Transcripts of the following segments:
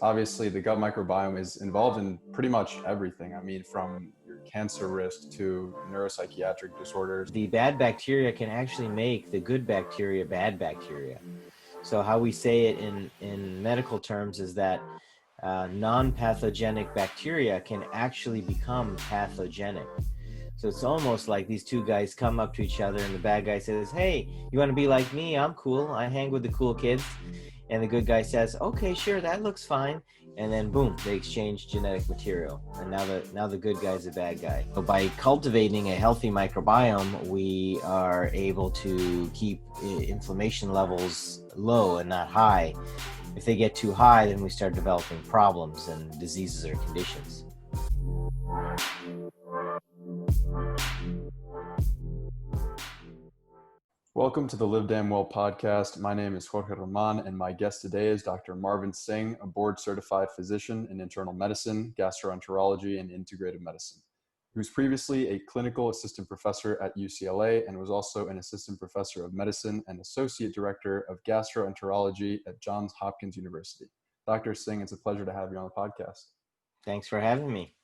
obviously the gut microbiome is involved in pretty much everything. I mean, from your cancer risk to neuropsychiatric disorders. The bad bacteria can actually make the good bacteria bad bacteria. So how we say it in medical terms is that non-pathogenic bacteria can actually become pathogenic. So it's almost like these two guys come up to each other and the bad guy says, "Hey, you want to be like me? I'm cool. I hang with the cool kids." And the good guy says, "Okay, sure, that looks fine." And then boom, they exchange genetic material. And now the good guy's a bad guy. So by cultivating a healthy microbiome, we are able to keep inflammation levels low and not high. If they get too high, then we start developing problems and diseases or conditions. Welcome to the Live Damn Well podcast. My name is Jorge Roman, and my guest today is Dr. Marvin Singh, a board-certified physician in internal medicine, gastroenterology, and integrative medicine. He was previously a clinical assistant professor at UCLA and was also an assistant professor of medicine and associate director of gastroenterology at Johns Hopkins University. Dr. Singh, it's a pleasure to have you on the podcast. Thanks for having me.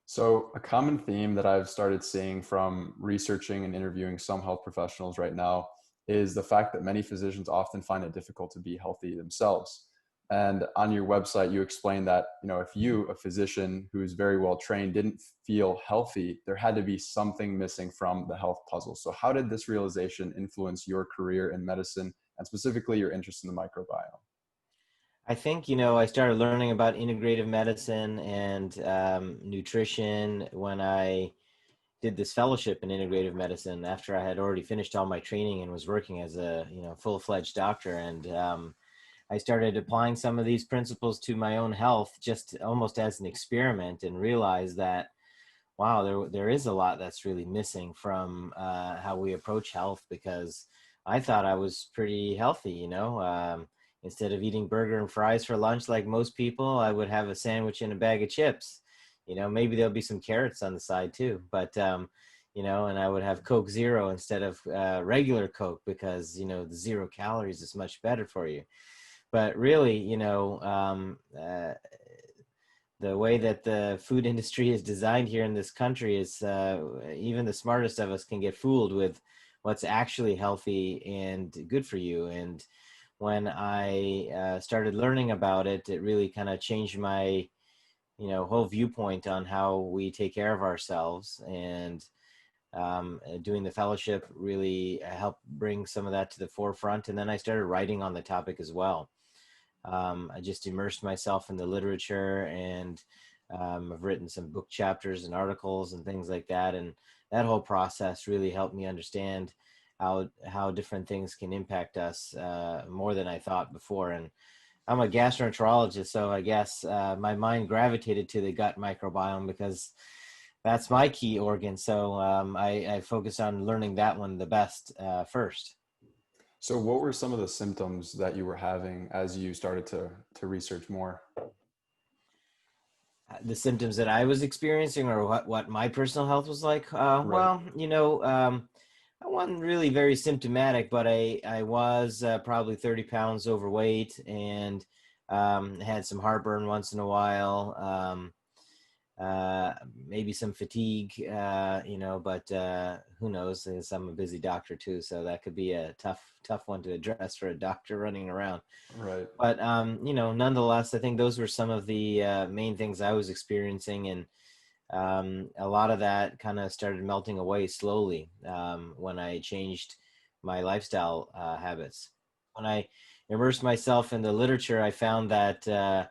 So a common theme that I've started seeing from researching and interviewing some health professionals right now is the fact that many physicians often find it difficult to be healthy themselves. And on your website, you explain that, if you, a physician who's very well trained, didn't feel healthy, there had to be something missing from the health puzzle. So how did this realization influence your career in medicine and specifically your interest in the microbiome? I think, I started learning about integrative medicine and nutrition when I did this fellowship in integrative medicine after I had already finished all my training and was working as a, full-fledged doctor. And I started applying some of these principles to my own health just almost as an experiment and realized that, wow, there is a lot that's really missing from how we approach health, because I thought I was pretty healthy, instead of eating burger and fries for lunch like most people, I would have a sandwich and a bag of chips. Maybe there'll be some carrots on the side too, but, and I would have Coke Zero instead of regular Coke because, the 0 calories is much better for you. But really, the way that the food industry is designed here in this country is even the smartest of us can get fooled with what's actually healthy and good for you. And when I started learning about it, it really kind of changed my, whole viewpoint on how we take care of ourselves. And doing the fellowship really helped bring some of that to the forefront. And then I started writing on the topic as well. I just immersed myself in the literature, and I've written some book chapters and articles and things like that. And that whole process really helped me understand how different things can impact us more than I thought before. And I'm a gastroenterologist, so I guess my mind gravitated to the gut microbiome because that's my key organ. So I focused on learning that one the best first. So what were some of the symptoms that you were having as you started to research more? The symptoms that I was experiencing, or what my personal health was like? Right. Well, I wasn't really very symptomatic, but I was probably 30 pounds overweight and had some heartburn once in a while. Maybe some fatigue, but who knows? Because I'm a busy doctor too, so that could be a tough one to address for a doctor running around. Right. But nonetheless, I think those were some of the main things I was experiencing, and a lot of that kind of started melting away slowly when I changed my lifestyle habits. When I immersed myself in the literature, I found that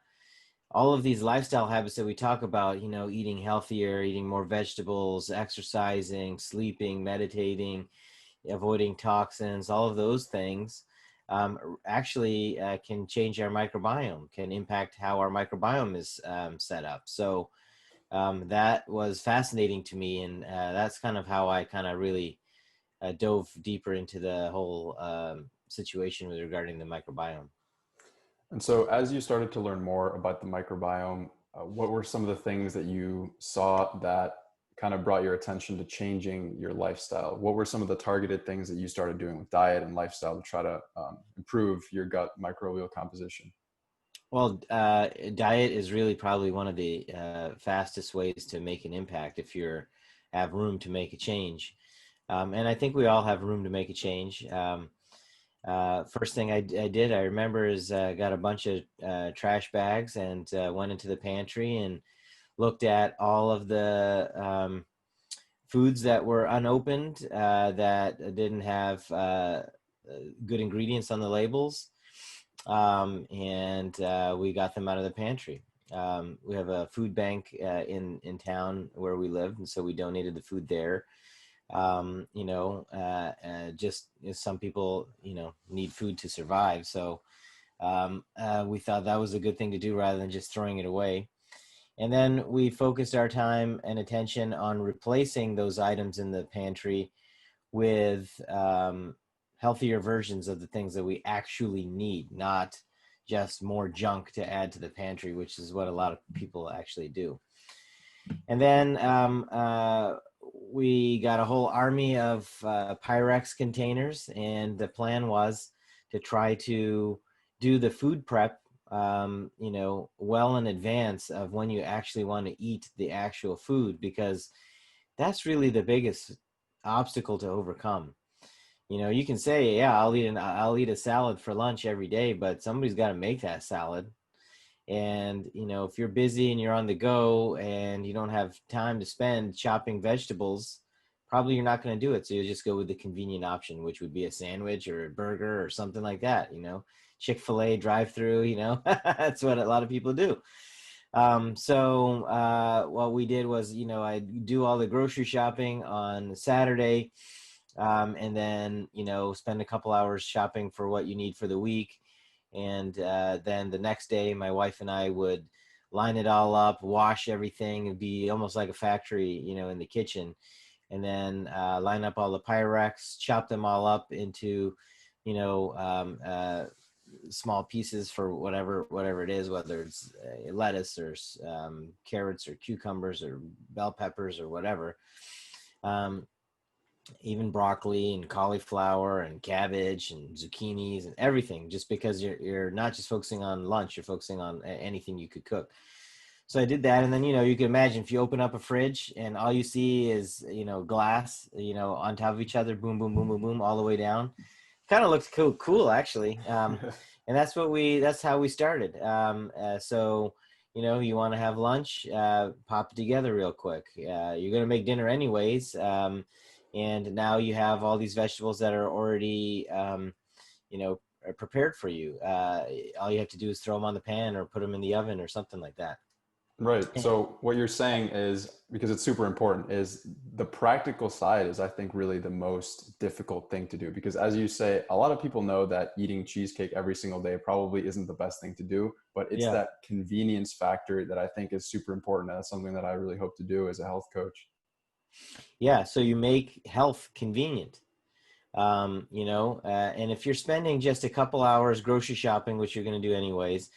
all of these lifestyle habits that we talk about, eating healthier, eating more vegetables, exercising, sleeping, meditating, avoiding toxins, all of those things actually can change our microbiome, can impact how our microbiome is set up. So that was fascinating to me. And that's kind of how I kind of really dove deeper into the whole situation with regarding the microbiome. And so as you started to learn more about the microbiome, what were some of the things that you saw that kind of brought your attention to changing your lifestyle? What were some of the targeted things that you started doing with diet and lifestyle to try to improve your gut microbial composition? Well, diet is really probably one of the fastest ways to make an impact if you have room to make a change. And I think we all have room to make a change. First thing I did, I remember, is got a bunch of trash bags and went into the pantry and looked at all of the foods that were unopened that didn't have good ingredients on the labels. And we got them out of the pantry. We have a food bank in town where we live, and so we donated the food there. Just some people, need food to survive. So we thought that was a good thing to do rather than just throwing it away. And then we focused our time and attention on replacing those items in the pantry with healthier versions of the things that we actually need, not just more junk to add to the pantry, which is what a lot of people actually do. And then we got a whole army of Pyrex containers, and the plan was to try to do the food prep, well in advance of when you actually want to eat the actual food, because that's really the biggest obstacle to overcome. You can say, yeah, I'll eat a salad for lunch every day, but somebody's got to make that salad. And, if you're busy and you're on the go and you don't have time to spend chopping vegetables, probably you're not going to do it. So you'll just go with the convenient option, which would be a sandwich or a burger or something like that, Chick-fil-A drive-through, that's what a lot of people do. So what we did was, I do all the grocery shopping on Saturday, and then, spend a couple hours shopping for what you need for the week. And then the next day, my wife and I would line it all up, wash everything. It'd be almost like a factory, in the kitchen. And then line up all the Pyrex, chop them all up into, small pieces for whatever it is, whether it's lettuce or carrots or cucumbers or bell peppers or whatever. Even broccoli and cauliflower and cabbage and zucchinis and everything, just because you're not just focusing on lunch, you're focusing on anything you could cook. So I did that. And then, you can imagine if you open up a fridge and all you see is, glass, on top of each other, boom, boom, boom, boom, boom, all the way down. Kind of looks cool actually. And that's how we started. So, you want to have lunch, pop it together real quick. You're going to make dinner anyways. And now you have all these vegetables that are already, prepared for you. All you have to do is throw them on the pan or put them in the oven or something like that. Right. So what you're saying is, because it's super important, is the practical side is, I think, really the most difficult thing to do. Because as you say, a lot of people know that eating cheesecake every single day probably isn't the best thing to do, but it's Yeah. that convenience factor that I think is super important. That's something that I really hope to do as a health coach. Yeah. So you make health convenient. And if you're spending just a couple hours grocery shopping, which you're going to do anyways,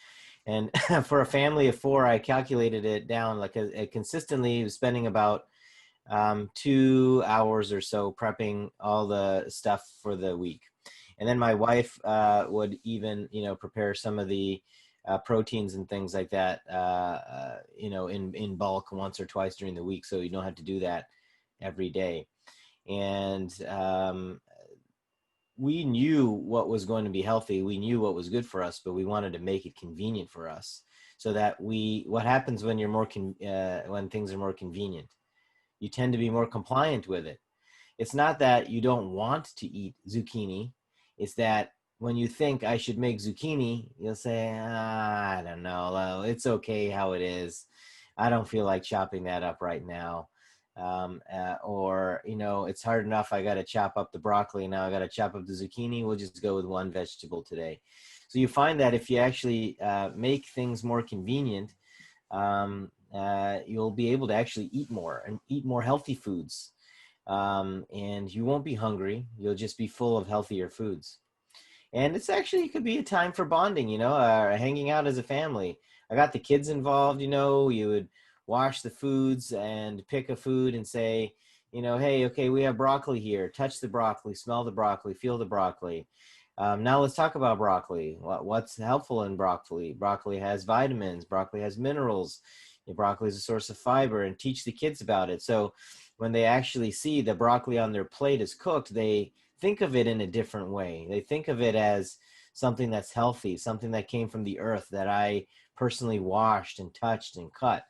and for a family of 4, I calculated it down, like consistently spending about 2 hours or so prepping all the stuff for the week. And then my wife would even, prepare some of the proteins and things like that, in bulk once or twice during the week. So you don't have to do that every day. And we knew what was going to be healthy. We knew what was good for us, but we wanted to make it convenient for us, so that what happens when you're when things are more convenient, you tend to be more compliant with it. It's not that you don't want to eat zucchini. It's that when you think I should make zucchini, you'll say, I don't know, it's okay how it is. I don't feel like chopping that up right now. Or it's hard enough, I got to chop up the broccoli, now I got to chop up the zucchini. We'll just go with one vegetable today. So you find that if you actually make things more convenient, you'll be able to actually eat more and eat more healthy foods, and you won't be hungry. You'll just be full of healthier foods. And it could be a time for bonding, hanging out as a family. I got the kids involved. You would wash the foods and pick a food and say, hey, okay, we have broccoli here. Touch the broccoli, smell the broccoli, feel the broccoli. Now let's talk about broccoli. What's helpful in broccoli? Broccoli has vitamins, broccoli has minerals, broccoli is a source of fiber, and teach the kids about it. So when they actually see the broccoli on their plate is cooked, they think of it in a different way. They think of it as something that's healthy, something that came from the earth that I personally washed and touched and cut.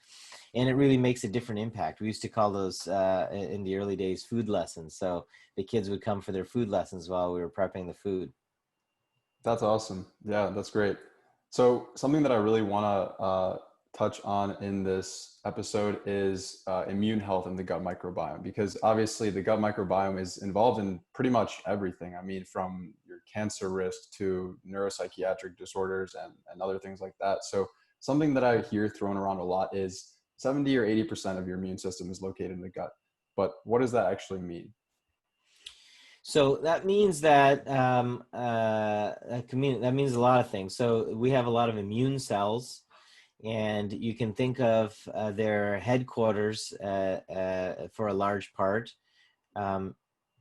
And it really makes a different impact. We used to call those in the early days food lessons. So the kids would come for their food lessons while we were prepping the food. That's awesome. Yeah, that's great. So something that I really want to touch on in this episode is immune health and the gut microbiome, because obviously the gut microbiome is involved in pretty much everything. I mean, from your cancer risk to neuropsychiatric disorders and other things like that. So something that I hear thrown around a lot is 70 or 80% of your immune system is located in the gut. But what does that actually mean? So that means that that means a lot of things. So we have a lot of immune cells, and you can think of their headquarters for a large part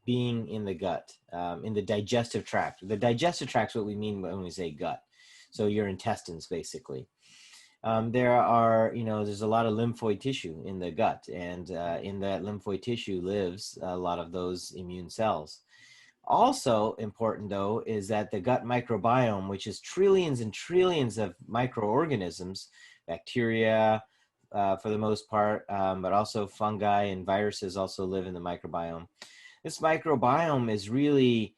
being in the gut, in the digestive tract. The digestive tract is what we mean when we say gut. So your intestines, basically. There are, there's a lot of lymphoid tissue in the gut, and in that lymphoid tissue lives a lot of those immune cells. Also important, though, is that the gut microbiome, which is trillions and trillions of microorganisms, bacteria for the most part, but also fungi and viruses also live in the microbiome. This microbiome is really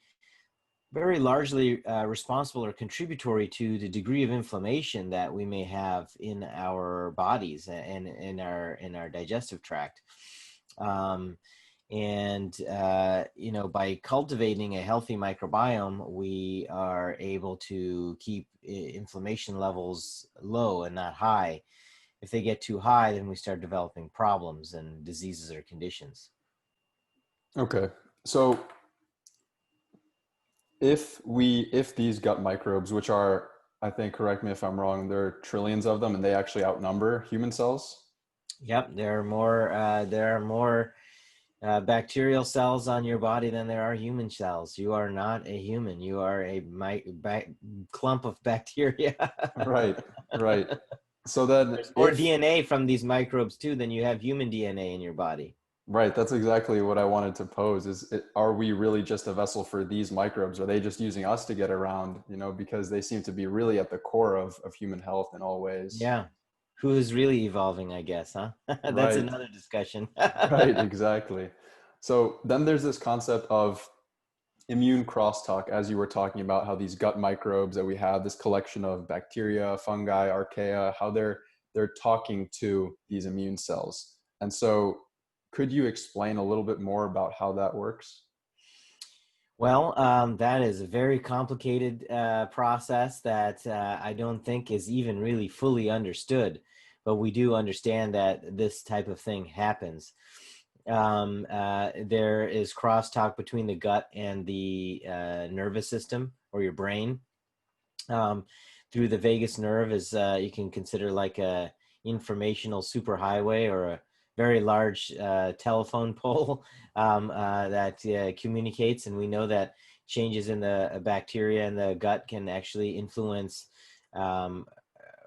very largely responsible or contributory to the degree of inflammation that we may have in our bodies and in our digestive tract. By cultivating a healthy microbiome, we are able to keep inflammation levels low and not high. If they get too high, then we start developing problems and diseases or conditions. Okay. So if these gut microbes, which are, I think, correct me if I'm wrong, there are trillions of them and they actually outnumber human cells? Yep, there are more bacterial cells on your body than there are human cells. You are not a human. You are a clump of bacteria. Right, right. So then There's more DNA from these microbes too than you have human DNA in your body. right, that's exactly what I wanted to pose are we really just a vessel for these microbes? Are they just using us to get around, because they seem to be really at the core of human health in all ways. Yeah. Who is really evolving, I guess, huh? That's Right, another discussion. right, exactly. So then there's this concept of immune crosstalk, as you were talking about how these gut microbes that we have, this collection of bacteria, fungi, archaea, how they're talking to these immune cells. And so could you explain a little bit more about how that works? Well, that is a very complicated process that I don't think is even really fully understood, but we do understand that this type of thing happens. There is crosstalk between the gut and the nervous system or your brain. Through the vagus nerve is you can consider like a informational superhighway or a very large telephone pole that communicates, and we know that changes in the bacteria in the gut can actually influence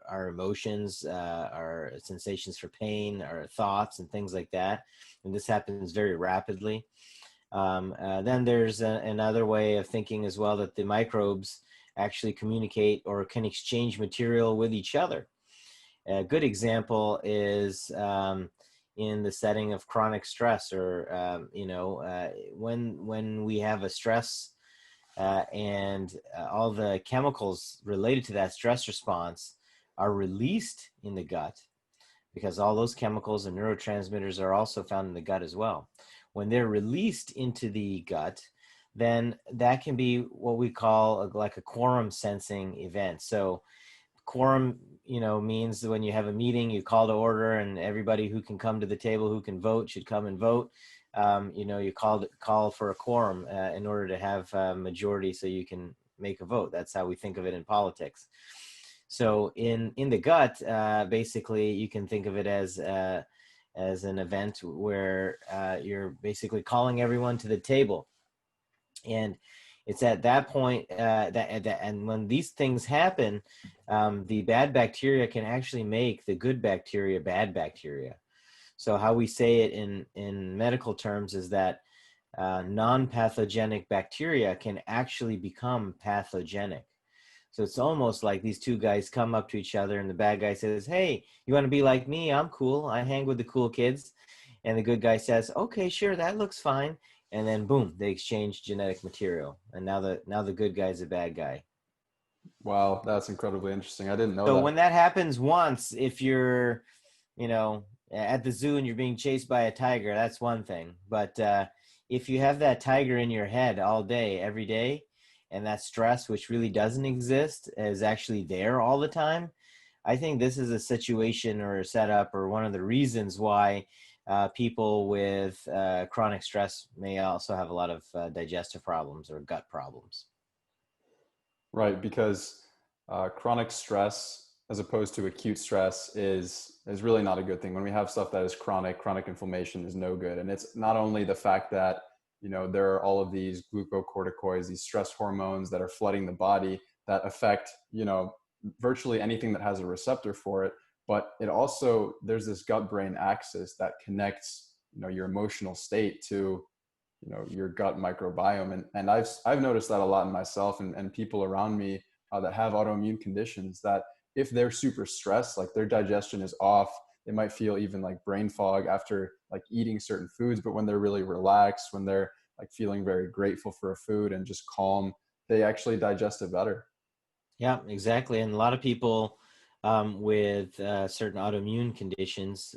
our emotions, our sensations for pain, our thoughts, and things like that. And this happens very rapidly. Then there's another way of thinking as well, that the microbes actually communicate or can exchange material with each other. A good example is in the setting of chronic stress, or when we have a stress and all the chemicals related to that stress response are released in the gut, because all those chemicals and neurotransmitters are also found in the gut as well. When they're released into the gut, then that can be what we call like a quorum sensing event. So quorum, means when you have a meeting, you call to order, and everybody who can come to the table, who can vote, should come and vote. You call for a quorum in order to have a majority so you can make a vote. That's how we think of it in politics. So in the gut, basically, you can think of it as an event where you're basically calling everyone to the table. And It's at that point and when these things happen, the bad bacteria can actually make the good bacteria bad bacteria. So how we say it in medical terms is that non-pathogenic bacteria can actually become pathogenic. So it's almost like these two guys come up to each other and the bad guy says, hey, you want to be like me? I'm cool. I hang with the cool kids. And the good guy says, okay, sure, that looks fine. And then boom, they exchange genetic material. And now the good guy's a bad guy. Wow, that's incredibly interesting. I didn't know So that. when that happens once, if you're, you know, at the zoo and you're being chased by a tiger, that's one thing. But if you have that tiger in your head all day, every day, and that stress, which really doesn't exist, is actually there all the time, I think this is a situation or a setup or one of the reasons why people with chronic stress may also have a lot of digestive problems or gut problems. Right, because chronic stress as opposed to acute stress is really not a good thing. When we have stuff that is chronic inflammation is no good. And it's not only the fact that, you know, there are all of these glucocorticoids, these stress hormones that are flooding the body that affect, you know, virtually anything that has a receptor for it, but it also, there's this gut brain axis that connects, you know, your emotional state to, you know, your gut microbiome. And I've noticed that a lot in myself and people around me that have autoimmune conditions, that if they're super stressed, like their digestion is off, they might feel even like brain fog after like eating certain foods. But when they're really relaxed, when they're like feeling very grateful for a food and just calm, they actually digest it better. Yeah, exactly. And a lot of people with certain autoimmune conditions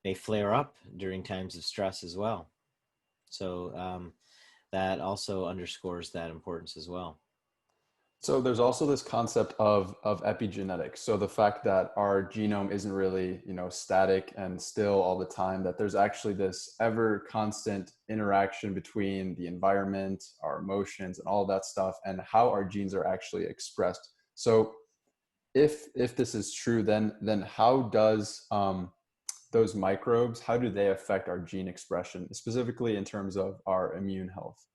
may flare up during times of stress as well. So that also underscores that importance as well. So there's also this concept of epigenetics. So the fact that our genome isn't really, you know, static and still all the time, that there's actually this ever constant interaction between the environment, our emotions, and all that stuff, and how our genes are actually expressed. So if this is true, then how does those microbes, how do they affect our gene expression, specifically in terms of our immune health?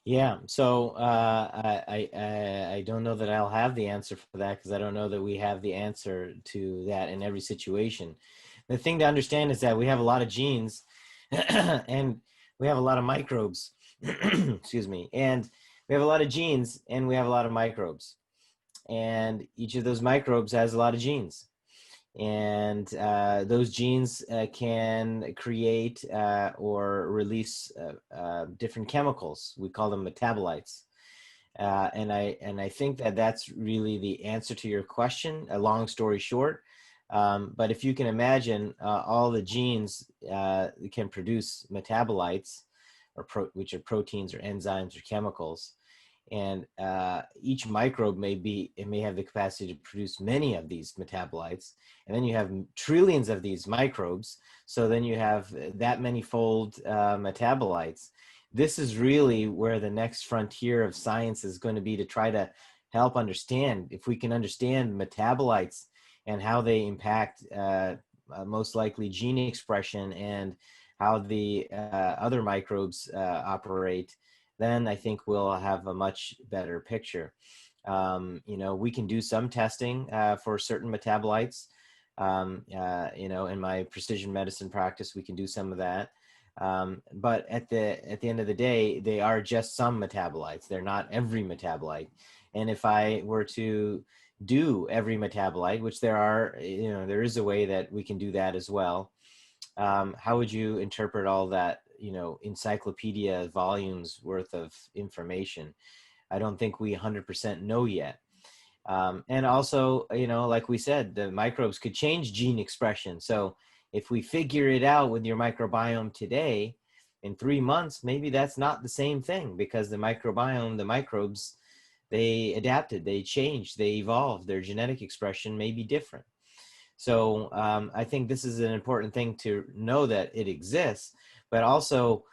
Yeah, so I don't know that I'll have the answer for that because I don't know that we have the answer to that in every situation. The thing to understand is that we have a lot of genes and we have a lot of microbes. Excuse me. And we have a lot of genes and we have a lot of microbes. And each of those microbes has a lot of genes. And those genes can create or release different chemicals. We call them metabolites. And I think that that's really the answer to your question. A long story short, but if you can imagine, all the genes can produce metabolites, which are proteins or enzymes or chemicals. And each microbe may have the capacity to produce many of these metabolites, and then you have trillions of these microbes, so then you have that many fold metabolites. This is really where the next frontier of science is going to be, to try to help understand, if we can understand metabolites and how they impact most likely gene expression and how the other microbes operate, then I think we'll have a much better picture. We can do some testing for certain metabolites. In my precision medicine practice, we can do some of that. But at the end of the day, they are just some metabolites. They're not every metabolite. And if I were to do every metabolite, which there is a way that we can do that as well. How would you interpret all that, encyclopedia volumes worth of information? I don't think we 100% know yet. And also, like we said, the microbes could change gene expression. So if we figure it out with your microbiome today, in 3 months, maybe that's not the same thing, because the microbes, they adapted, they changed, they evolved, their genetic expression may be different. So I think this is an important thing to know, that it exists, but also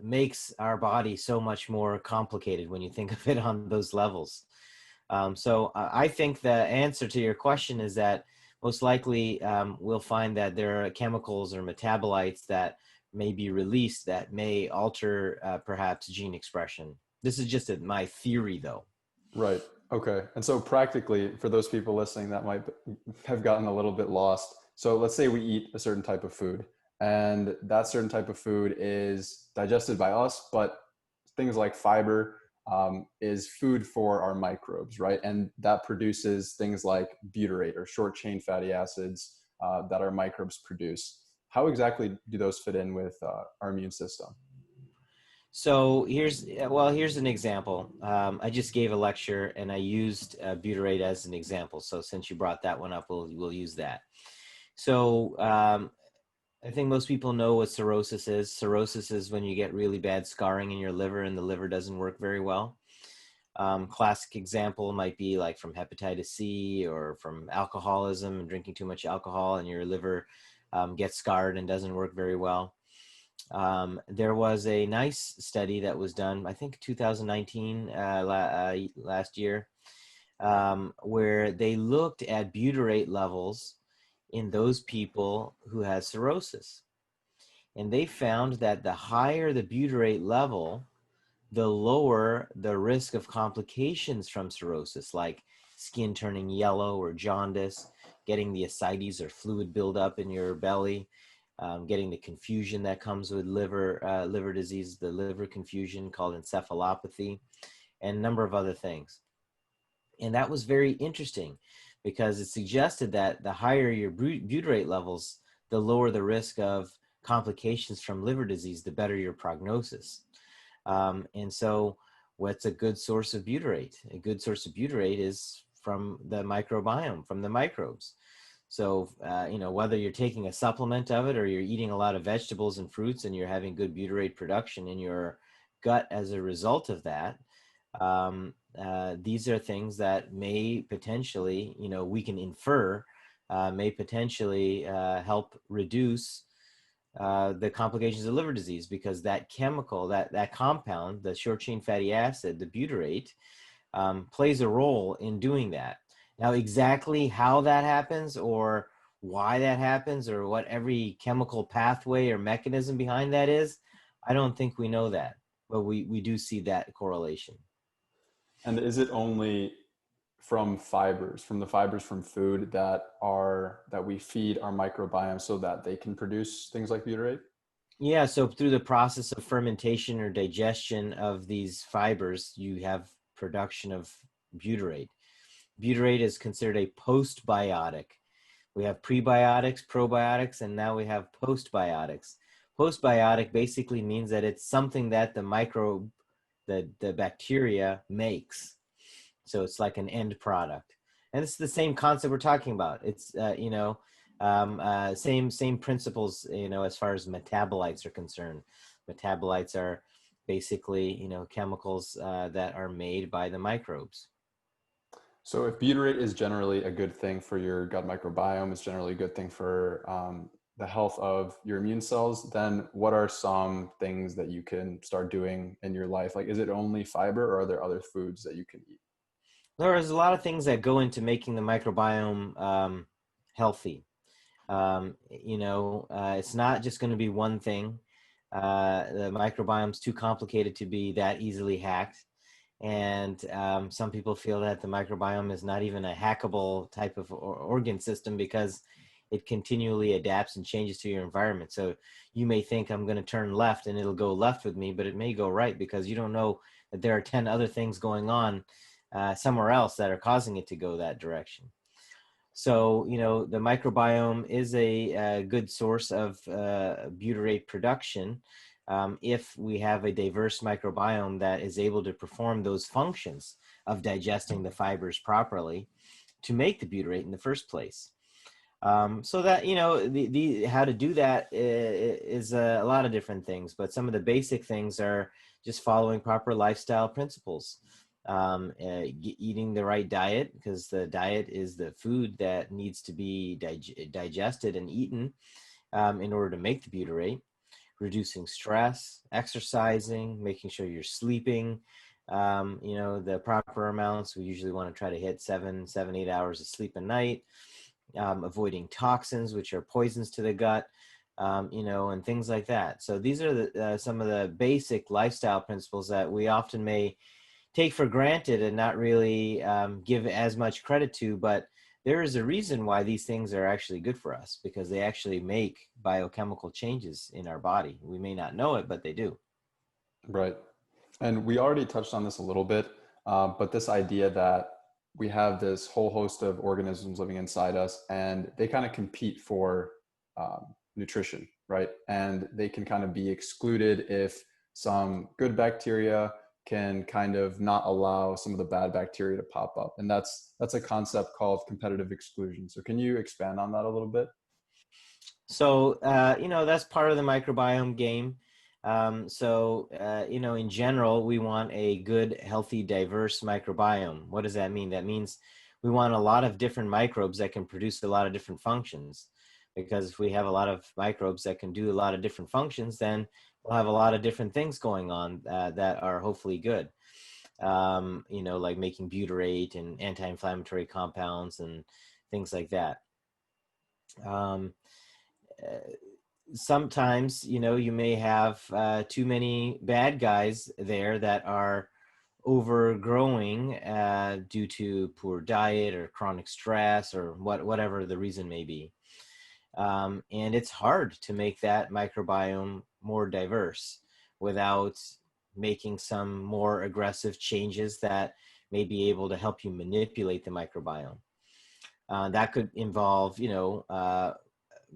makes our body so much more complicated when you think of it on those levels. So I think the answer to your question is that most likely we'll find that there are chemicals or metabolites that may be released that may alter perhaps gene expression. This is just my theory, though. Right. Okay. And so practically, for those people listening that might have gotten a little bit lost, so let's say we eat a certain type of food, and that certain type of food is digested by us, but things like fiber is food for our microbes, right? And that produces things like butyrate or short chain fatty acids that our microbes produce. How exactly do those fit in with our immune system? So here's an example. I just gave a lecture and I used butyrate as an example. So since you brought that one up, we'll use that. So I think most people know what cirrhosis is. Cirrhosis is when you get really bad scarring in your liver and the liver doesn't work very well. Classic example might be like from hepatitis C or from alcoholism and drinking too much alcohol and your liver gets scarred and doesn't work very well. There was a nice study that was done, I think 2019, last year, where they looked at butyrate levels in those people who had cirrhosis. And they found that the higher the butyrate level, the lower the risk of complications from cirrhosis, like skin turning yellow or jaundice, getting the ascites or fluid buildup in your belly, getting the confusion that comes with liver disease, the liver confusion called encephalopathy, and a number of other things. And that was very interesting because it suggested that the higher your butyrate levels, the lower the risk of complications from liver disease, the better your prognosis. And so what's a good source of butyrate? A good source of butyrate is from the microbiome, from the microbes. So, whether you're taking a supplement of it or you're eating a lot of vegetables and fruits and you're having good butyrate production in your gut as a result of that, these are things that may potentially, we can infer, may potentially help reduce the complications of liver disease, because that chemical, that compound, the short chain fatty acid, the butyrate, plays a role in doing that. Now, exactly how that happens or why that happens or what every chemical pathway or mechanism behind that is, I don't think we know that, but we do see that correlation. And is it only from fibers, from the fibers from food that we feed our microbiome so that they can produce things like butyrate? Yeah, so through the process of fermentation or digestion of these fibers, you have production of butyrate. Butyrate is considered a postbiotic. We have prebiotics, probiotics, and now we have postbiotics. Postbiotic basically means that it's something that the microbe, the bacteria makes. So it's like an end product. And it's the same concept we're talking about. It's, same principles, as far as metabolites are concerned. Metabolites are basically, chemicals that are made by the microbes. So if butyrate is generally a good thing for your gut microbiome, it's generally a good thing for the health of your immune cells, then what are some things that you can start doing in your life? Like, is it only fiber or are there other foods that you can eat? There's a lot of things that go into making the microbiome healthy. It's not just going to be one thing. The microbiome's too complicated to be that easily hacked. And some people feel that the microbiome is not even a hackable type of organ system because it continually adapts and changes to your environment. So you may think I'm going to turn left and it'll go left with me, but it may go right because you don't know that there are 10 other things going on somewhere else that are causing it to go that direction. So, the microbiome is a good source of butyrate production if we have a diverse microbiome that is able to perform those functions of digesting the fibers properly to make the butyrate in the first place. So that, the how to do that is a lot of different things, but some of the basic things are just following proper lifestyle principles. Eating the right diet, because the diet is the food that needs to be digested and eaten in order to make the butyrate. Reducing stress, exercising, making sure you're sleeping, the proper amounts. We usually want to try to hit 8 hours of sleep a night. Avoiding toxins, which are poisons to the gut. and things like that. So these are some of the basic lifestyle principles that we often may take for granted and not really give as much credit to, but there is a reason why these things are actually good for us, because they actually make biochemical changes in our body. We may not know it, but they do. Right. And we already touched on this a little bit, but this idea that we have this whole host of organisms living inside us and they kind of compete for nutrition, right? And they can kind of be excluded if some good bacteria can kind of not allow some of the bad bacteria to pop up. And that's a concept called competitive exclusion. So can you expand on that a little bit? So, that's part of the microbiome game. In general, we want a good, healthy, diverse microbiome. What does that mean? That means we want a lot of different microbes that can produce a lot of different functions. Because if we have a lot of microbes that can do a lot of different functions, then we'll have a lot of different things going on that are hopefully good. Like making butyrate and anti-inflammatory compounds and things like that. Um, Sometimes you may have too many bad guys there that are overgrowing due to poor diet or chronic stress or whatever the reason may be, and it's hard to make that microbiome more diverse without making some more aggressive changes that may be able to help you manipulate the microbiome. That could involve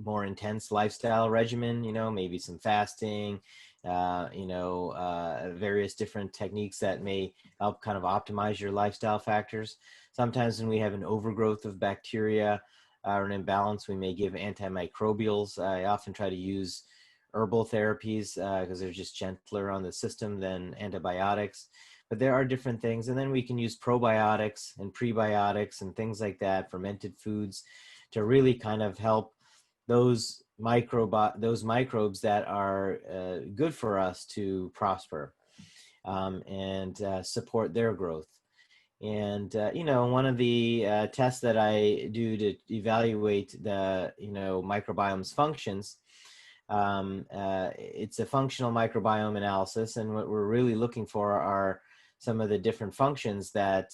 more intense lifestyle regimen, maybe some fasting, various different techniques that may help kind of optimize your lifestyle factors. Sometimes when we have an overgrowth of bacteria or an imbalance, we may give antimicrobials. I often try to use herbal therapies because they're just gentler on the system than antibiotics. But there are different things. And then we can use probiotics and prebiotics and things like that, fermented foods, to really kind of help those microbes that are good for us to prosper and support their growth. And one of the tests that I do to evaluate the microbiome's functions, it's a functional microbiome analysis, and what we're really looking for are some of the different functions that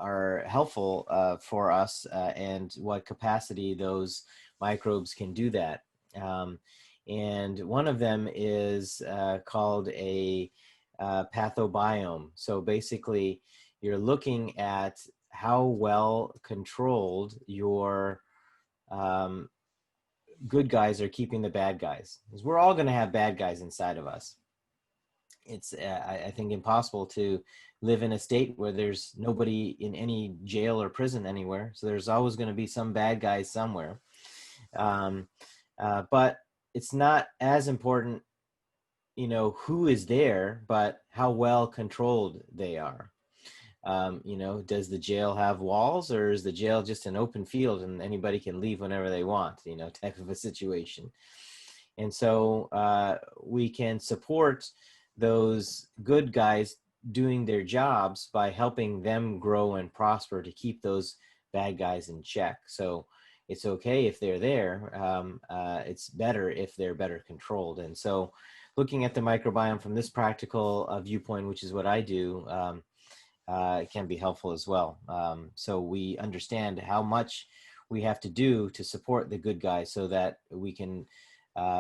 are helpful for us and what capacity those microbes can do that. And one of them is called a pathobiome. So basically, you're looking at how well controlled your good guys are keeping the bad guys. Because we're all going to have bad guys inside of us. It's, I think, impossible to live in a state where there's nobody in any jail or prison anywhere. So there's always going to be some bad guys somewhere. But it's not as important, who is there, but how well controlled they are. Does the jail have walls, or is the jail just an open field and anybody can leave whenever they want, type of a situation? And so we can support those good guys doing their jobs by helping them grow and prosper to keep those bad guys in check. So it's okay if they're there. It's better if they're better controlled. And so looking at the microbiome from this practical viewpoint, which is what I do, it can be helpful as well. So we understand how much we have to do to support the good guys so that we can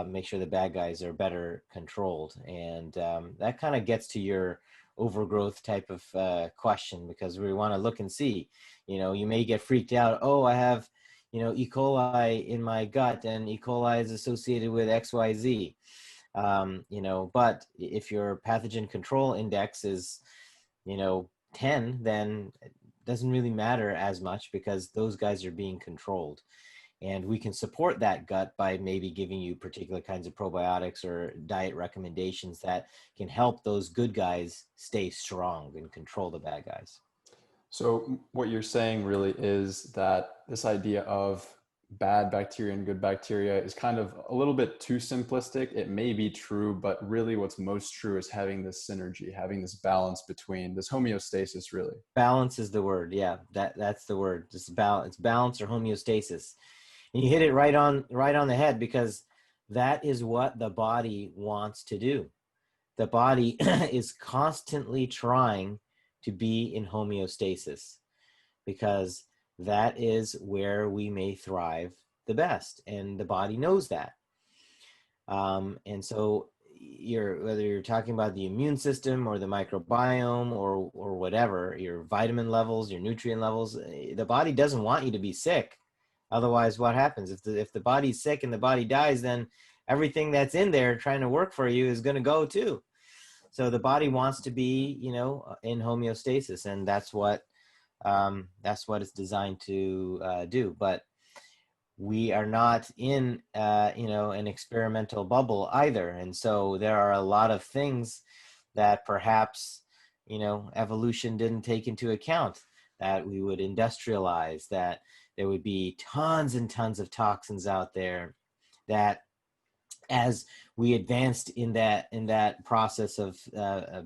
make sure the bad guys are better controlled. And that kind of gets to your overgrowth type of question, because we want to look and see, you may get freaked out. Oh, I have, E. coli in my gut, and E. coli is associated with XYZ. But if your pathogen control index is, 10, then it doesn't really matter as much, because those guys are being controlled. And we can support that gut by maybe giving you particular kinds of probiotics or diet recommendations that can help those good guys stay strong and control the bad guys. So what you're saying really is that this idea of bad bacteria and good bacteria is kind of a little bit too simplistic. It may be true, but really what's most true is having this synergy, having this balance between this homeostasis, really. Balance is the word. Yeah, that's the word. Just balance. It's balance or homeostasis. And you hit it right on the head, because that is what the body wants to do. The body is constantly trying to be in homeostasis, because that is where we may thrive the best, and the body knows that. And so whether you're talking about the immune system or the microbiome or whatever, your vitamin levels, your nutrient levels, the body doesn't want you to be sick. Otherwise, what happens? If the body's sick and the body dies, then everything that's in there trying to work for you is going to go too. So the body wants to be, in homeostasis, and that's what it's designed to do. But we are not in, an experimental bubble either. And so there are a lot of things that perhaps, evolution didn't take into account, that we would industrialize, that there would be tons and tons of toxins out there, that as we advanced in that process of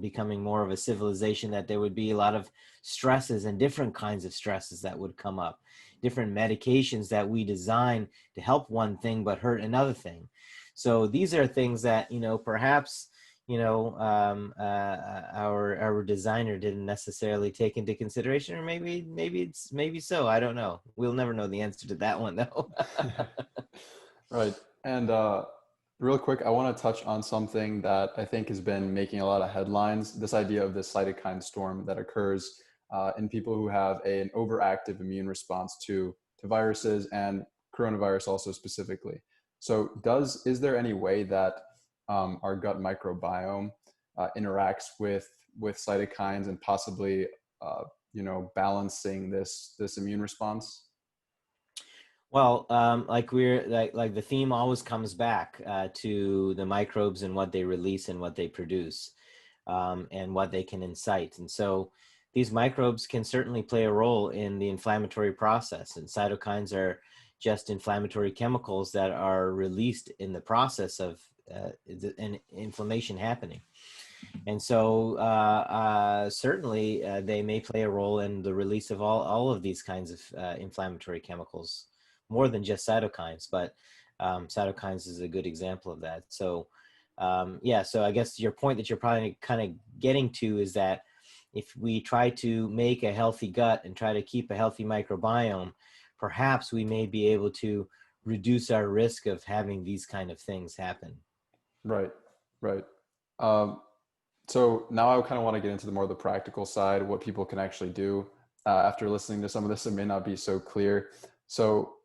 becoming more of a civilization, that there would be a lot of stresses and different kinds of stresses that would come up, different medications that we design to help one thing but hurt another thing. So these are things that, perhaps, our designer didn't necessarily take into consideration, or maybe so. I don't know. We'll never know the answer to that one, though. Right. And real quick, I want to touch on something that I think has been making a lot of headlines, this idea of the cytokine storm that occurs in people who have an overactive immune response to viruses, and coronavirus also specifically. So is there any way that our gut microbiome interacts with cytokines and possibly balancing this immune response? Well, like the theme always comes back to the microbes and what they release and what they produce, and what they can incite. And so these microbes can certainly play a role in the inflammatory process, and cytokines are just inflammatory chemicals that are released in the process of an inflammation happening. And so certainly they may play a role in the release of all of these kinds of inflammatory chemicals, more than just cytokines, but cytokines is a good example of that. So so I guess your point that you're probably kind of getting to is that if we try to make a healthy gut and try to keep a healthy microbiome, perhaps we may be able to reduce our risk of having these kind of things happen. Right, right. So now I kind of want to get into the more the practical side, what people can actually do. After listening to some of this, it may not be so clear. So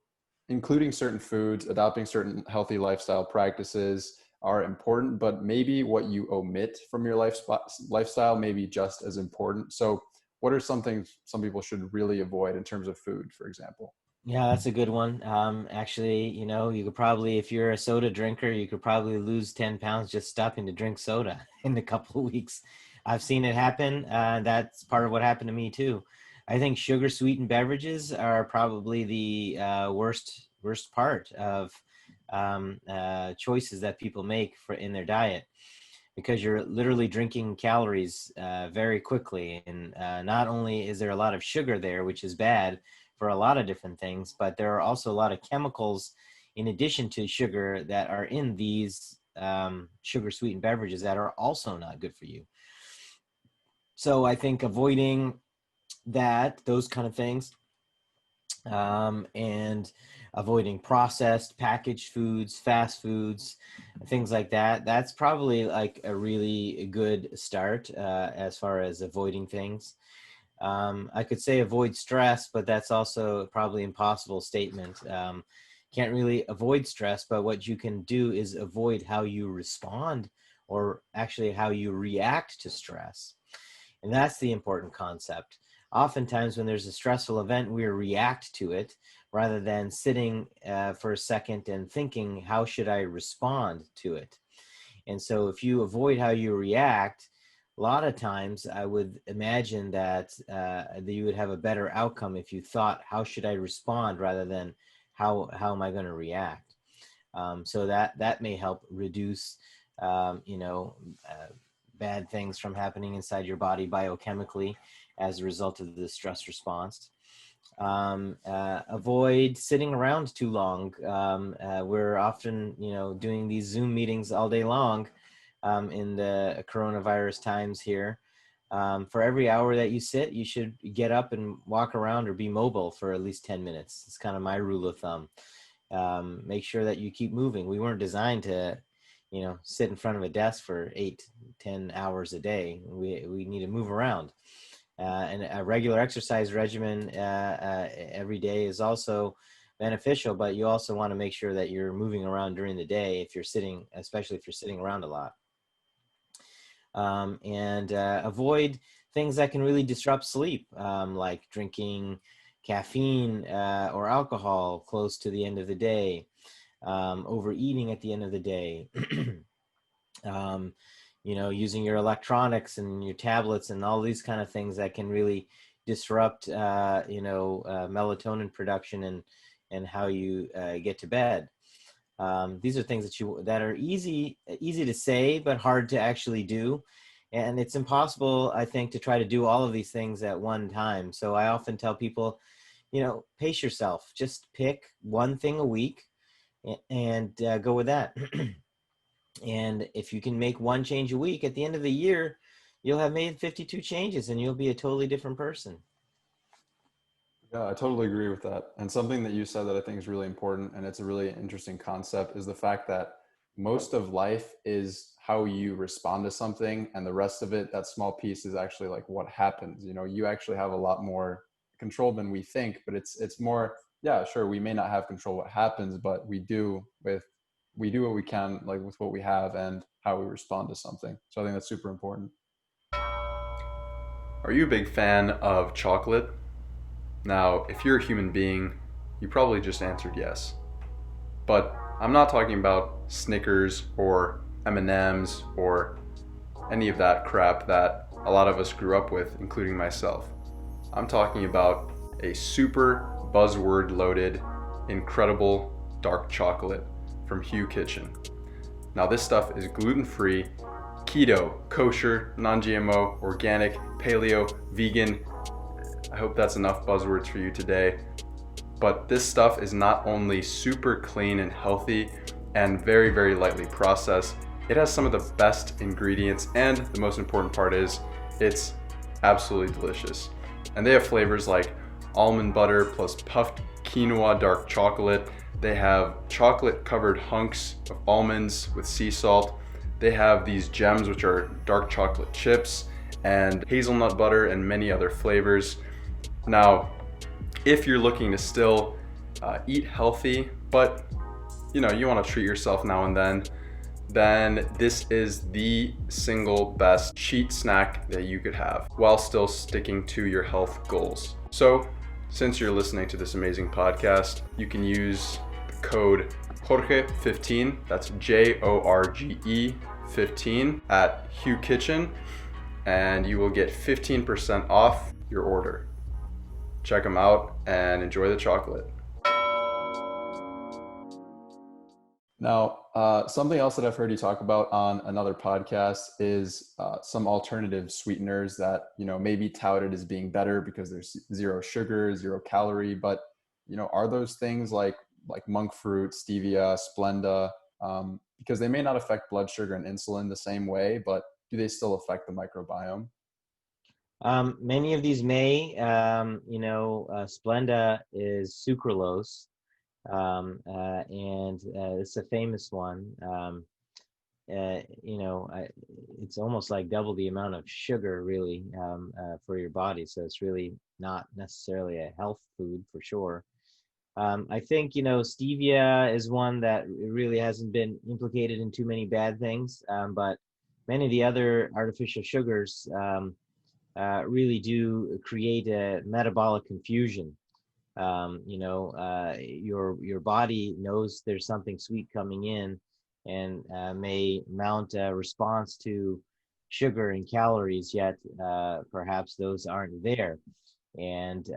including certain foods, adopting certain healthy lifestyle practices are important, but maybe what you omit from your lifestyle may be just as important. So what are some things some people should really avoid in terms of food, for example? Yeah, that's a good one. Actually, you could probably, if you're a soda drinker, you could probably lose 10 pounds just stopping to drink soda in a couple of weeks. I've seen it happen. That's part of what happened to me too. I think sugar sweetened beverages are probably the worst part of choices that people make in their diet, because you're literally drinking calories very quickly. And not only is there a lot of sugar there, which is bad for a lot of different things, but there are also a lot of chemicals in addition to sugar that are in these sugar sweetened beverages that are also not good for you. So I think avoiding those kind of things, and avoiding processed packaged foods, fast foods, things like that, that's probably like a really good start as far as avoiding things. I could say avoid stress, but that's also probably an impossible statement. Can't really avoid stress, but what you can do is avoid how you respond, or actually how you react to stress. And that's the important concept. Oftentimes when there's a stressful event, we react to it rather than sitting for a second and thinking, how should I respond to it? And so if you avoid how you react, a lot of times I would imagine that you would have a better outcome if you thought, how should I respond, rather than how am I going to react? So that may help reduce, bad things from happening inside your body biochemically as a result of the stress response. Avoid sitting around too long. We're often, doing these Zoom meetings all day long in the coronavirus times here. For every hour that you sit, you should get up and walk around or be mobile for at least 10 minutes. It's kind of my rule of thumb. Make sure that you keep moving. We weren't designed to, sit in front of a desk for 8-10 hours a day. We need to move around. And a regular exercise regimen every day is also beneficial, but you also want to make sure that you're moving around during the day if you're sitting, especially if you're sitting around a lot. And avoid things that can really disrupt sleep, like drinking caffeine or alcohol close to the end of the day, overeating at the end of the day. Using your electronics and your tablets and all these kind of things that can really disrupt, melatonin production and how you get to bed. These are things that are easy to say, but hard to actually do. And it's impossible, I think, to try to do all of these things at one time. So I often tell people, pace yourself. Just pick one thing a week and go with that. And if you can make one change a week, at the end of the year, you'll have made 52 changes and you'll be a totally different person. Yeah, I totally agree with that. And something that you said that I think is really important, and it's a really interesting concept, is the fact that most of life is how you respond to something, and the rest of it, that small piece, is actually like what happens. You actually have a lot more control than we think, but it's more, yeah, sure, we may not have control what happens, but we do what we can, like with what we have and how we respond to something. So I think that's super important. Are you a big fan of chocolate? Now, if you're a human being, you probably just answered yes. But I'm not talking about Snickers or M&Ms or any of that crap that a lot of us grew up with, including myself. I'm talking about a super buzzword loaded, incredible dark chocolate from Hugh Kitchen. Now, this stuff is gluten-free, keto, kosher, non-GMO, organic, paleo, vegan. I hope that's enough buzzwords for you today. But this stuff is not only super clean and healthy and very, very lightly processed, it has some of the best ingredients, and the most important part is it's absolutely delicious. And they have flavors like almond butter plus puffed quinoa dark chocolate. They have chocolate covered hunks of almonds with sea salt. They have these gems, which are dark chocolate chips, and hazelnut butter and many other flavors. Now, if you're looking to still eat healthy, but you want to treat yourself now and then this is the single best cheat snack that you could have while still sticking to your health goals. So, since you're listening to this amazing podcast, you can use the code Jorge15, that's JORGE 15 at Hugh Kitchen, and you will get 15% off your order. Check them out and enjoy the chocolate. Now, something else that I've heard you talk about on another podcast is some alternative sweeteners that, may be touted as being better because there's zero sugar, 0 calorie, but, are those things like monk fruit, stevia, Splenda, because they may not affect blood sugar and insulin the same way, but do they still affect the microbiome? Many of these may, Splenda is sucralose, and it's a famous one. It's almost like double the amount of sugar really for your body. So it's really not necessarily a health food for sure. I think, stevia is one that really hasn't been implicated in too many bad things, but many of the other artificial sugars really do create a metabolic confusion. Your body knows there's something sweet coming in and may mount a response to sugar and calories, yet perhaps those aren't there. And,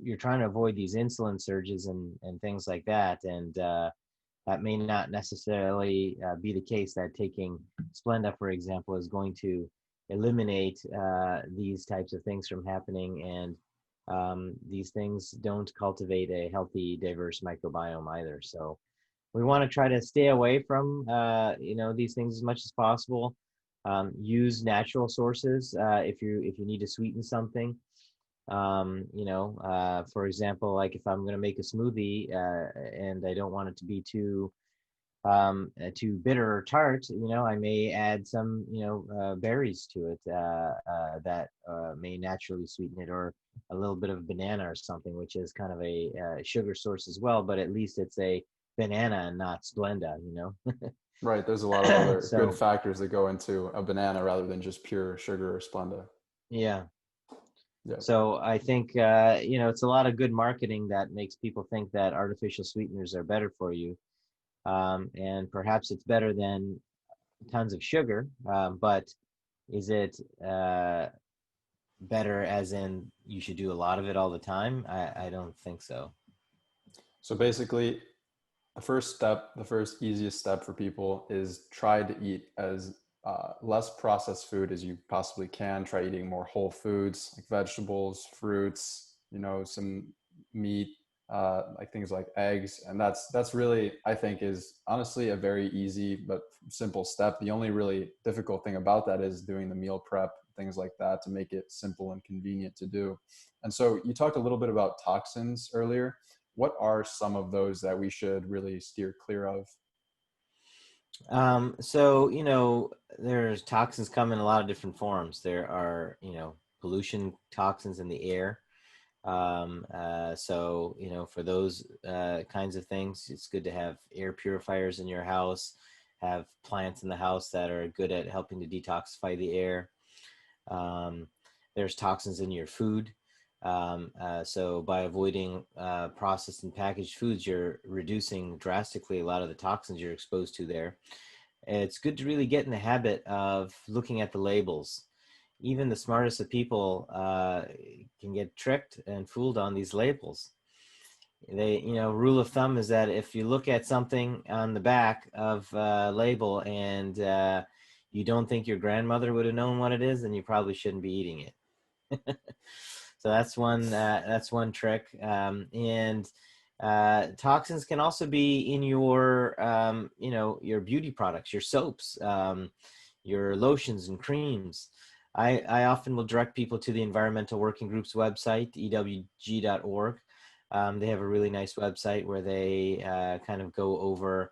you're trying to avoid these insulin surges and things like that. And that may not necessarily be the case, that taking Splenda, for example, is going to eliminate these types of things from happening. And these things don't cultivate a healthy, diverse microbiome either. So we want to try to stay away from, these things as much as possible. Use natural sources if you need to sweeten something. For example, like if I'm going to make a smoothie and I don't want it to be too bitter or tart, I may add some, berries to it that may naturally sweeten it, or a little bit of banana or something, which is kind of a sugar source as well, but at least it's a banana and not Splenda. Right. There's a lot of other good So, factors that go into a banana rather than just pure sugar or Splenda. yeah. Yeah. So I think, it's a lot of good marketing that makes people think that artificial sweeteners are better for you. And perhaps it's better than tons of sugar, but is it better as in you should do a lot of it all the time? I don't think so. So basically, the first easiest step for people is try to eat as less processed food as you possibly can. Try eating more whole foods like vegetables, fruits, some meat, like things like eggs. And that's really, I think, is honestly a very easy but simple step. The only really difficult thing about that is doing the meal prep, things like that, to make it simple and convenient to do. And so you talked a little bit about toxins earlier. What are some of those that we should really steer clear of? So, there's toxins come in a lot of different forms. There are, pollution toxins in the air. For those kinds of things, it's good to have air purifiers in your house, have plants in the house that are good at helping to detoxify the air. There's toxins in your food. So by avoiding processed and packaged foods, you're reducing drastically a lot of the toxins you're exposed to there. It's good to really get in the habit of looking at the labels. Even the smartest of people can get tricked and fooled on these labels. Rule of thumb is that if you look at something on the back of a label and you don't think your grandmother would have known what it is, then you probably shouldn't be eating it. So that's one trick. And toxins can also be in your your beauty products, your soaps, your lotions and creams. I often will direct people to the Environmental Working Group's website, ewg.org. They have a really nice website where they kind of go over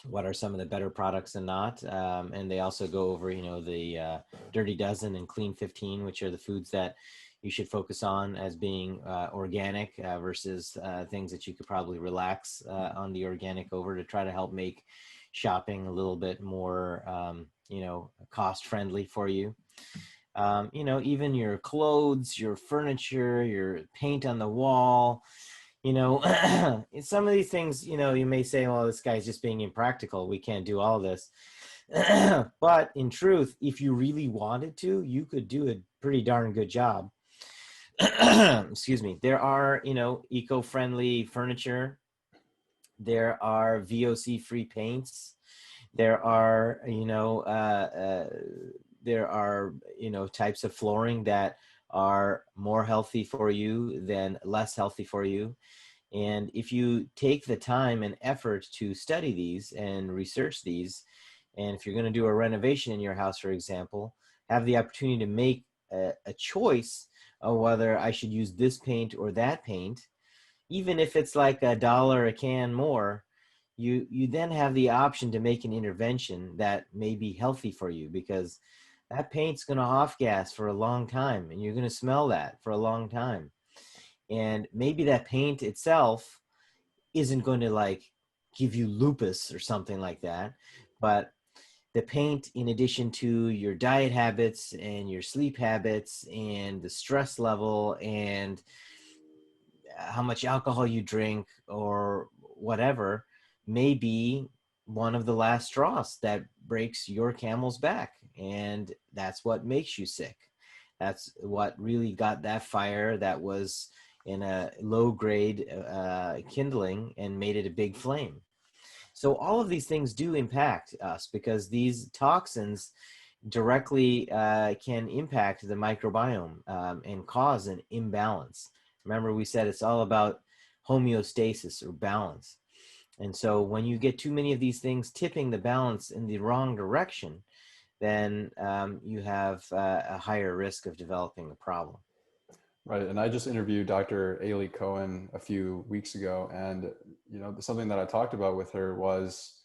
what are some of the better products and not. And they also go over, the Dirty Dozen and Clean 15, which are the foods that you should focus on as being organic versus things that you could probably relax on the organic over, to try to help make shopping a little bit more, cost friendly for you. Even your clothes, your furniture, your paint on the wall, some of these things, you may say, well, this guy's just being impractical. We can't do all this. But in truth, if you really wanted to, you could do a pretty darn good job. Excuse me. There are, eco-friendly furniture. There are VOC-free paints. There are, types of flooring that are more healthy for you than less healthy for you. And if you take the time and effort to study these and research these, and if you're going to do a renovation in your house, for example, have the opportunity to make a choice of whether I should use this paint or that paint, even if it's like $1 a can more, you then have the option to make an intervention that may be healthy for you, because that paint's going to off gas for a long time and you're going to smell that for a long time. And maybe that paint itself isn't going to give you lupus or something like that, but the paint, in addition to your diet habits and your sleep habits and the stress level and how much alcohol you drink or whatever, may be one of the last straws that breaks your camel's back. And that's what makes you sick. That's what really got that fire that was in a low grade kindling and made it a big flame. So all of these things do impact us, because these toxins directly can impact the microbiome and cause an imbalance. Remember, we said it's all about homeostasis or balance. And so when you get too many of these things tipping the balance in the wrong direction, then you have a higher risk of developing a problem. Right. And I just interviewed Dr. Ailey Cohen a few weeks ago. And, something that I talked about with her was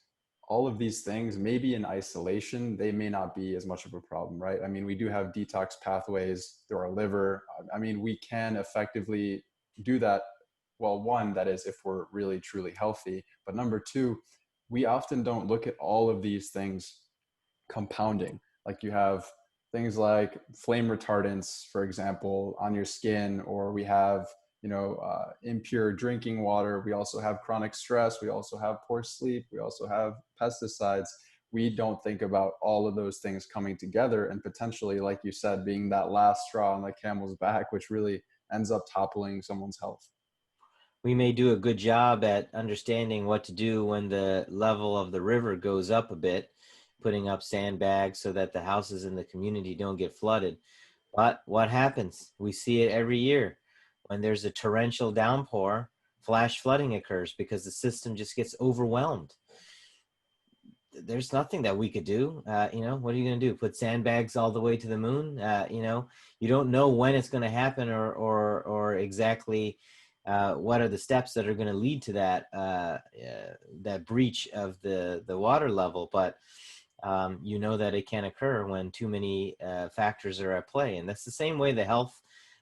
all of these things, maybe in isolation, they may not be as much of a problem, right? I mean, we do have detox pathways through our liver. I mean, we can effectively do that. Well, one, that is if we're really, truly healthy. But number two, we often don't look at all of these things compounding. Like you have things like flame retardants, for example, on your skin, or we have, impure drinking water. We also have chronic stress. We also have poor sleep. We also have pesticides. We don't think about all of those things coming together and potentially, like you said, being that last straw on the camel's back, which really ends up toppling someone's health. We may do a good job at understanding what to do when the level of the river goes up a bit, putting up sandbags so that the houses in the community don't get flooded. But what happens? We see it every year. When there's a torrential downpour, flash flooding occurs because the system just gets overwhelmed. There's nothing that we could do. What are you going to do? Put sandbags all the way to the moon? You don't know when it's going to happen or exactly what are the steps that are going to lead to that breach of the water level. But you know that it can occur when too many factors are at play. And that's the same way the health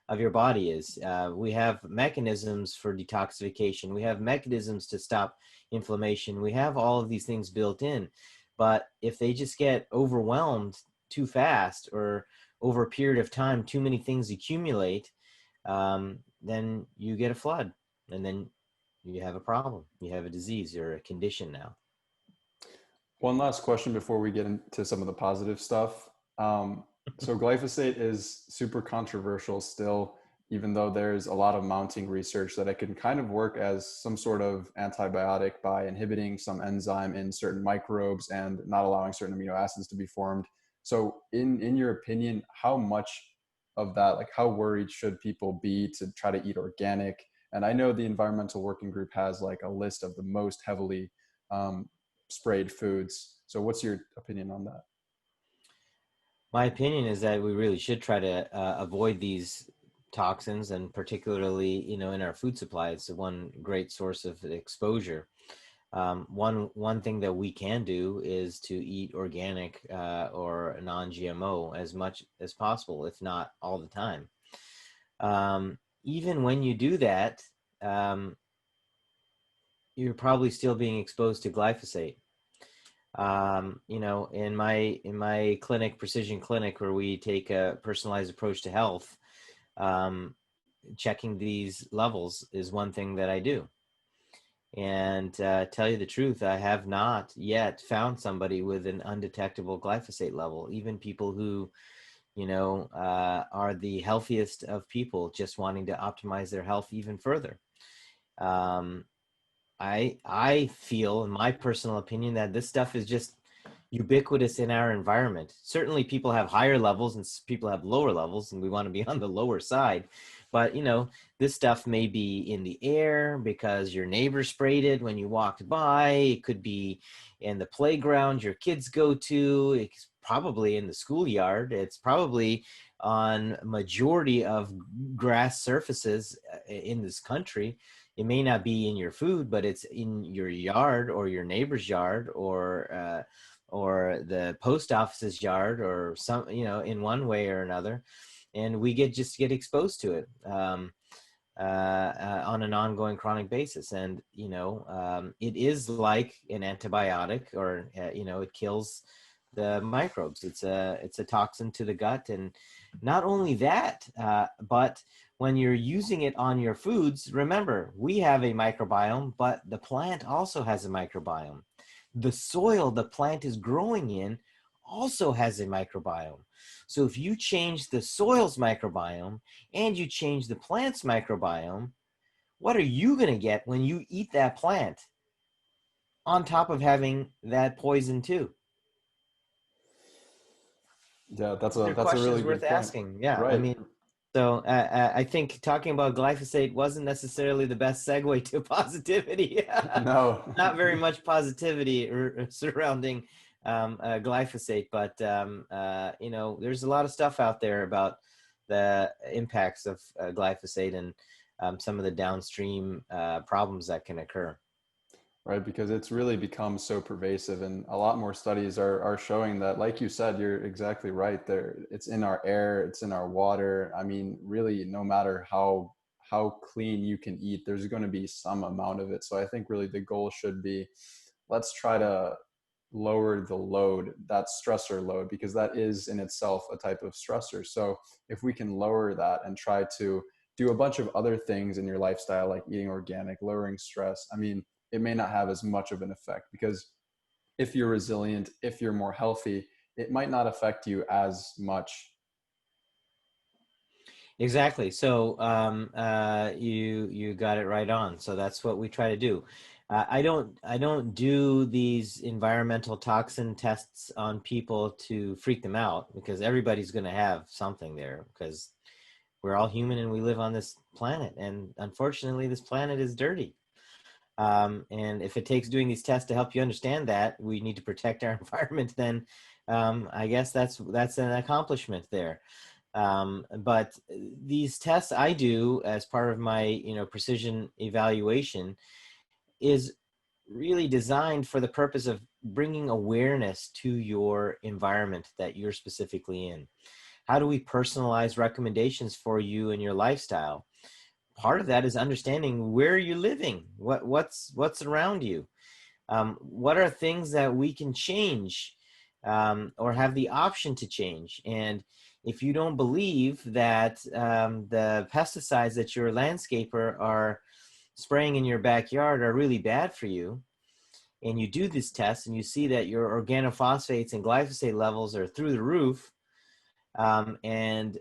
of your body is. We have mechanisms for detoxification. We have mechanisms to stop inflammation. We have all of these things built in. But if they just get overwhelmed too fast or over a period of time, too many things accumulate, then you get a flood. And then you have a problem. You have a disease or a condition now. One last question before we get into some of the positive stuff. So glyphosate is super controversial still, even though there's a lot of mounting research that it can kind of work as some sort of antibiotic by inhibiting some enzyme in certain microbes and not allowing certain amino acids to be formed. So in your opinion, how much of that, like how worried should people be to try to eat organic? And I know the Environmental Working Group has like a list of the most heavily sprayed foods. So what's your opinion on that? My opinion is that we really should try to avoid these toxins, and particularly, in our food supply, it's one great source of exposure. One thing that we can do is to eat organic or non-GMO as much as possible, if not all the time. Even when you do that, you're probably still being exposed to glyphosate. In my clinic, Precision Clinic, where we take a personalized approach to health, checking these levels is one thing that I do. And tell you the truth, I have not yet found somebody with an undetectable glyphosate level. Even people who, are the healthiest of people, just wanting to optimize their health even further. I feel, in my personal opinion, that this stuff is just ubiquitous in our environment. Certainly people have higher levels and people have lower levels, and we want to be on the lower side. But, this stuff may be in the air because your neighbor sprayed it when you walked by. It could be in the playground your kids go to. It's probably in the schoolyard. It's probably on majority of grass surfaces in this country. It may not be in your food, but it's in your yard or your neighbor's yard or the post office's yard or some, in one way or another. And we get exposed to it on an ongoing chronic basis. And, it is like an antibiotic or, it kills the microbes. It's a toxin to the gut. And not only that, but when you're using it on your foods, remember, we have a microbiome, but the plant also has a microbiome. The soil the plant is growing in also has a microbiome. So if you change the soil's microbiome and you change the plant's microbiome, what are you going to get when you eat that plant on top of having that poison too? Yeah, These are that's a really questions worth good point. asking. Yeah, I Right. mean, so I think talking about glyphosate wasn't necessarily the best segue to positivity. No. Not very much positivity surrounding glyphosate, but you know, there's a lot of stuff out there about the impacts of glyphosate and some of the downstream problems that can occur. Right, because it's really become so pervasive, and a lot more studies are showing that, like you said, you're exactly right there. It's in our air, it's in our water. I mean, really, no matter how clean you can eat, there's going to be some amount of it. So I think really the goal should be, let's try to lower the load, that stressor load, because that is in itself a type of stressor. So if we can lower that and try to do a bunch of other things in your lifestyle, like eating organic, lowering stress, I mean, it may not have as much of an effect, because if you're resilient, if you're more healthy, it might not affect you as much. Exactly. So you got it right on. So that's what we try to do. I don't do these environmental toxin tests on people to freak them out, because everybody's going to have something there, because we're all human and we live on this planet, and unfortunately this planet is dirty. And if it takes doing these tests to help you understand that we need to protect our environment, then I guess that's an accomplishment there. But these tests I do as part of my, you know, precision evaluation is really designed for the purpose of bringing awareness to your environment that you're specifically in. How do we personalize recommendations for you and your lifestyle? Part of that is understanding where you're living, what's around you. What are things that we can change, or have the option to change? And if you don't believe that the pesticides that your landscaper are spraying in your backyard are really bad for you, and you do this test and you see that your organophosphates and glyphosate levels are through the roof, and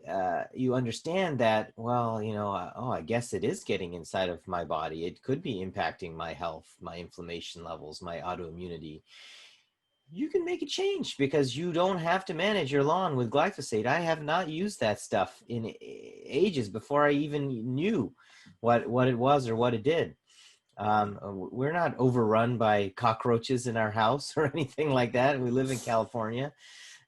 you understand that, well, you know, oh, I guess it is getting inside of my body. It could be impacting my health, my inflammation levels, my autoimmunity. You can make a change, because you don't have to manage your lawn with glyphosate. I have not used that stuff in ages before I even knew what it was or what it did. We're not overrun by cockroaches in our house or anything like that. We live in California.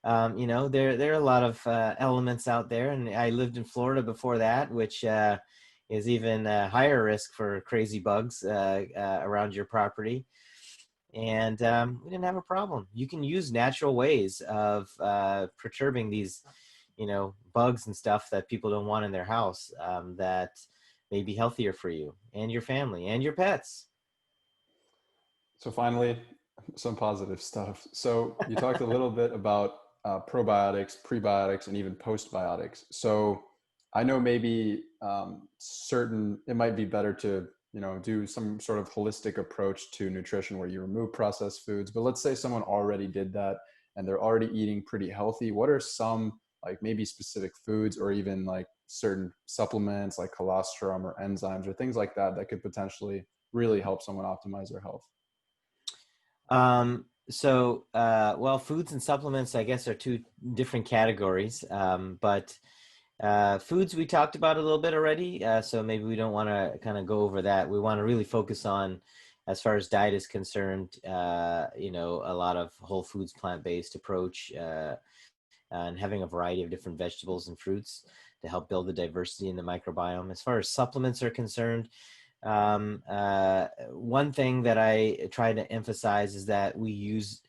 You know, there are a lot of elements out there, and I lived in Florida before that, which is even higher risk for crazy bugs around your property. And we didn't have a problem. You can use natural ways of perturbing these, you know, bugs and stuff that people don't want in their house, that may be healthier for you and your family and your pets. So finally, some positive stuff. So you talked a little bit about probiotics, prebiotics, and even postbiotics. So I know maybe certain, it might be better to, you know, do some sort of holistic approach to nutrition where you remove processed foods. But let's say someone already did that and they're already eating pretty healthy. What are some, like, maybe specific foods, or even like certain supplements like colostrum or enzymes or things like that, that could potentially really help someone optimize their health? Well, foods and supplements, I guess, are two different categories. But foods we talked about a little bit already, so maybe we don't want to kind of go over that. We want to really focus on, as far as diet is concerned, you know, a lot of whole foods, plant-based approach, and having a variety of different vegetables and fruits to help build the diversity in the microbiome. As far as supplements are concerned, one thing that I try to emphasize is that we use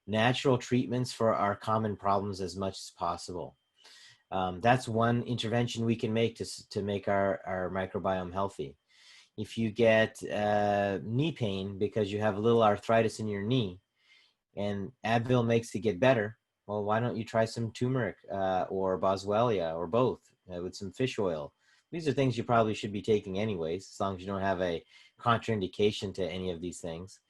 natural treatments for our common problems as much as possible. That's one intervention we can make to make our microbiome healthy. If you get knee pain because you have a little arthritis in your knee, and Advil makes it get better, well, why don't you try some turmeric or boswellia, or both, with some fish oil? These are things you probably should be taking anyways, as long as you don't have a contraindication to any of these things.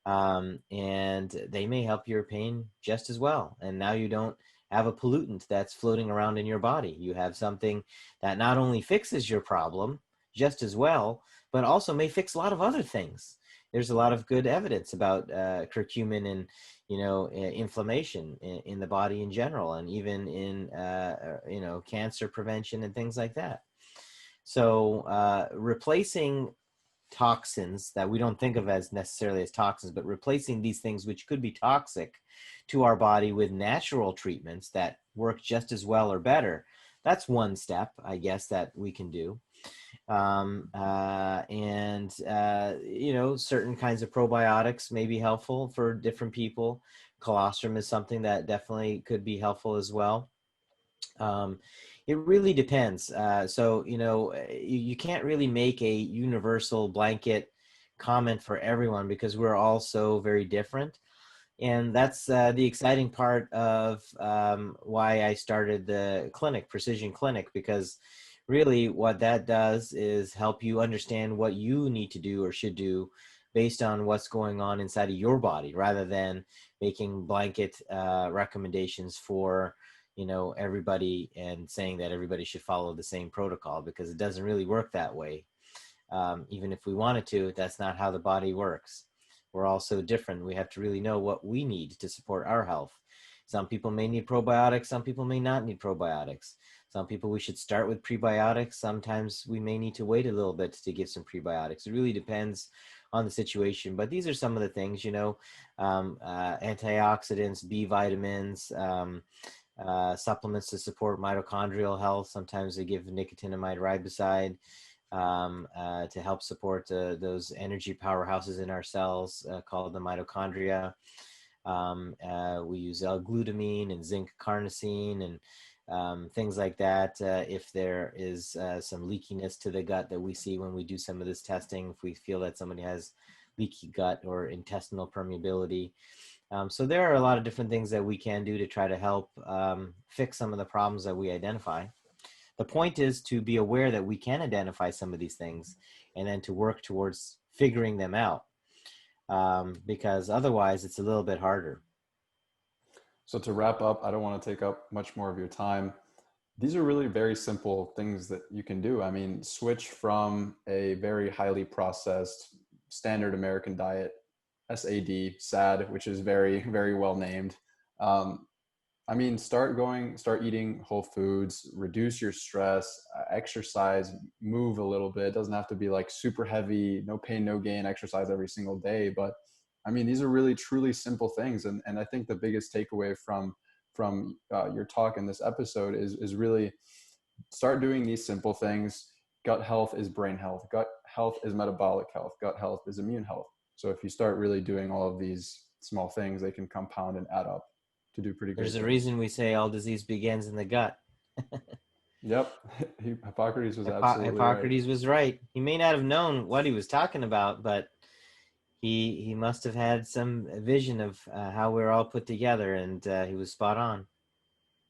And they may help your pain just as well. And now you don't have a pollutant that's floating around in your body. You have something that not only fixes your problem just as well, but also may fix a lot of other things. There's a lot of good evidence about curcumin inflammation in the body in general, and even in, cancer prevention and things like that. So replacing toxins that we don't think of as necessarily as toxins, but replacing these things which could be toxic to our body with natural treatments that work just as well or better. That's one step, I guess, that we can do. Certain kinds of probiotics may be helpful for different people. Colostrum is something that definitely could be helpful as well. It really depends. You can't really make a universal blanket comment for everyone because we're all so very different. And that's the exciting part of why I started the clinic, Precision Clinic, because really what that does is help you understand what you need to do or should do based on what's going on inside of your body, rather than making blanket recommendations for everybody and saying that everybody should follow the same protocol, because it doesn't really work that way. Even if we wanted to, that's not how the body works. We're all so different. We have to really know what we need to support our health. Some people may need probiotics. Some people may not need probiotics. Some people we should start with prebiotics. Sometimes we may need to wait a little bit to give some prebiotics. It really depends on the situation. But these are some of the things, antioxidants, B vitamins, supplements to support mitochondrial health. Sometimes they give nicotinamide riboside to help support those energy powerhouses in our cells called the mitochondria. We use L-glutamine and zinc carnosine and things like that. If there is some leakiness to the gut that we see when we do some of this testing, if we feel that somebody has leaky gut or intestinal permeability. So there are a lot of different things that we can do to try to help fix some of the problems that we identify. The point is to be aware that we can identify some of these things and then to work towards figuring them out, because otherwise it's a little bit harder. So to wrap up, I don't want to take up much more of your time. These are really very simple things that you can do. I mean, switch from a very highly processed standard American diet, SAD, which is very, very well named. Start eating whole foods, reduce your stress, exercise, move a little bit. It doesn't have to be like super heavy, no pain, no gain exercise every single day. But these are really truly simple things. And I think the biggest takeaway from your talk in this episode is really start doing these simple things. Gut health is brain health. Gut health is metabolic health. Gut health is immune health. So if you start really doing all of these small things, they can compound and add up to do pretty good. There's a reason we say all disease begins in the gut. Yep. Hippocrates was absolutely Hippocrates was right. He may not have known what he was talking about, but he must have had some vision of how we're all put together, and he was spot on.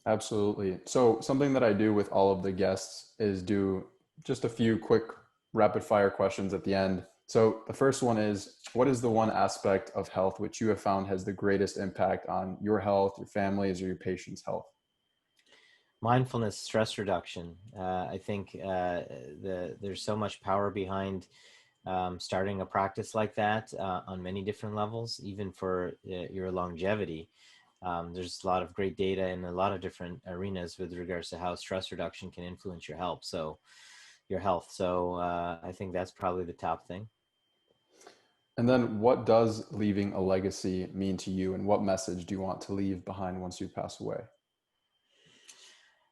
Absolutely. So something that I do with all of the guests is do just a few quick rapid fire questions at the end. So the first one is, what is the one aspect of health which you have found has the greatest impact on your health, your family's, or your patient's health? Mindfulness, stress reduction. I think there's so much power behind starting a practice like that on many different levels, even for your longevity. There's a lot of great data in a lot of different arenas with regards to how stress reduction can influence your health. So I think that's probably the top thing. And then what does leaving a legacy mean to you, and what message do you want to leave behind once you pass away?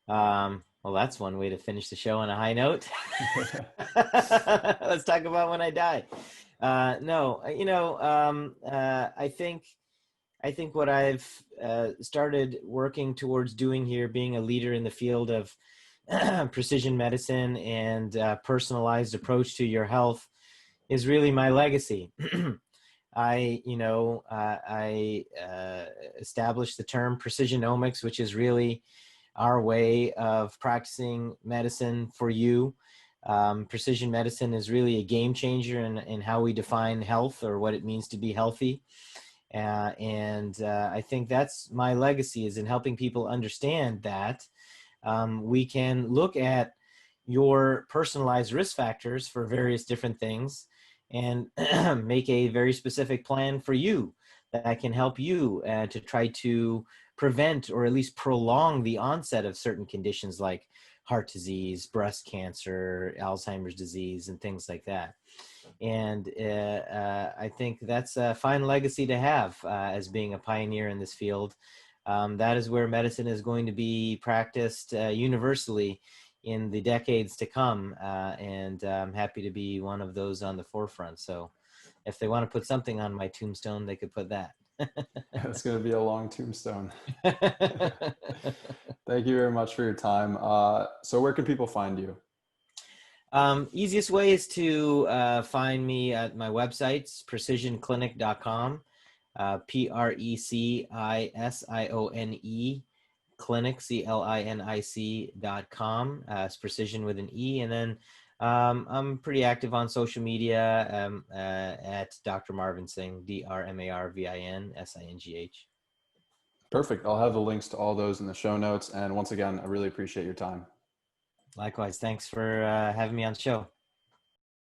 Well, that's one way to finish the show on a high note. Let's talk about when I die. I think what I've started working towards doing here, being a leader in the field of precision medicine and personalized approach to your health, is really my legacy. I established the term precisionomics, which is really our way of practicing medicine for you. Precision medicine is really a game changer in how we define health, or what it means to be healthy. I think that's my legacy, is in helping people understand that we can look at your personalized risk factors for various different things and make a very specific plan for you that can help you to try to prevent or at least prolong the onset of certain conditions like heart disease, breast cancer, Alzheimer's disease, and things like that. And I think that's a fine legacy to have as being a pioneer in this field. That is where medicine is going to be practiced universally in the decades to come. And I'm happy to be one of those on the forefront. So if they want to put something on my tombstone, they could put that. It's going to be a long tombstone. Thank you very much for your time. So where can people find you? Easiest way is to find me at my website, precisionclinic.com, PRECISIONE, clinic, CLINIC.com. It's precision with an E. And then I'm pretty active on social media at Dr. Marvin Singh, DrMarvinSingh. Perfect. I'll have the links to all those in the show notes. And once again, I really appreciate your time. Likewise. Thanks for having me on the show.